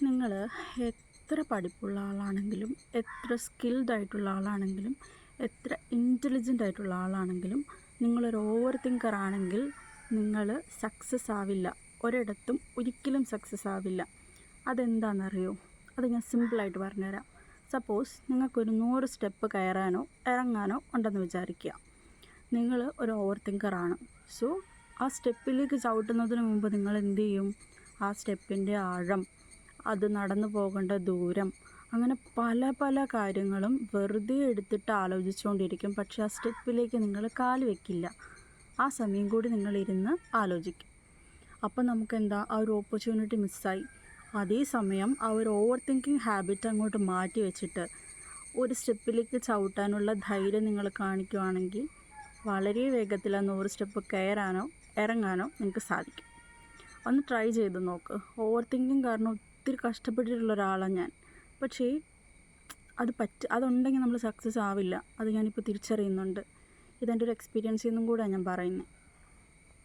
നിങ്ങൾ എത്ര പഠിപ്പുള്ള ആളാണെങ്കിലും, എത്ര സ്കിൽഡ് ആയിട്ടുള്ള ആളാണെങ്കിലും, എത്ര ഇൻ്റലിജൻ്റ് ആയിട്ടുള്ള ആളാണെങ്കിലും, നിങ്ങളൊരു ഓവർ തിങ്കർ ആണെങ്കിൽ നിങ്ങൾ സക്സസ് ആവില്ല. ഒരിടത്തും ഒരിക്കലും സക്സസ് ആവില്ല. അതെന്താണെന്നറിയോ? അത് ഞാൻ സിമ്പിളായിട്ട് പറഞ്ഞുതരാം. സപ്പോസ് നിങ്ങൾക്കൊരു 100 സ്റ്റെപ്പ് കയറാനോ ഇറങ്ങാനോ ഉണ്ടെന്ന് വിചാരിക്കുക. നിങ്ങൾ ഒരു ഓവർ തിങ്കറാണ്. സോ ആ സ്റ്റെപ്പിലേക്ക് ചവിട്ടുന്നതിന് മുമ്പ് നിങ്ങൾ എന്ത് ചെയ്യും? ആ സ്റ്റെപ്പിൻ്റെ ആഴം, അത് നടന്നു പോകേണ്ട ദൂരം, അങ്ങനെ പല പല കാര്യങ്ങളും വെറുതെ എടുത്തിട്ട് ആലോചിച്ചുകൊണ്ടിരിക്കും. പക്ഷേ ആ സ്റ്റെപ്പിലേക്ക് നിങ്ങൾ കാല് വയ്ക്കില്ല. ആ സമയം കൂടി നിങ്ങളിരുന്ന് ആലോചിക്കും. അപ്പം നമുക്കെന്താ, ആ ഒരു ഓപ്പർച്യൂണിറ്റി മിസ്സായി. അതേസമയം ആ ഒരു ഓവർ തിങ്കിങ് ഹാബിറ്റ് അങ്ങോട്ട് മാറ്റി വെച്ചിട്ട് ഒരു സ്റ്റെപ്പിലേക്ക് ചവിട്ടാനുള്ള ധൈര്യം നിങ്ങൾ കാണിക്കുകയാണെങ്കിൽ വളരെ വേഗത്തിൽ ആ 100 സ്റ്റെപ്പ് കയറാനോ ഇറങ്ങാനോ നിങ്ങൾക്ക് സാധിക്കും. ഒന്ന് ട്രൈ ചെയ്ത് നോക്ക്. ഓവർ തിങ്കിങ് കാരണം ഒത്തിരി കഷ്ടപ്പെട്ടിട്ടുള്ള ഒരാളാണ് ഞാൻ. പക്ഷേ അതുണ്ടെങ്കിൽ നമ്മൾ സക്സസ് ആവില്ല. അത് ഞാനിപ്പോൾ തിരിച്ചറിയുന്നുണ്ട്. ഇതെൻ്റെ ഒരു എക്സ്പീരിയൻസിൽ നിന്നും കൂടെ ഞാൻ പറയുന്നത്.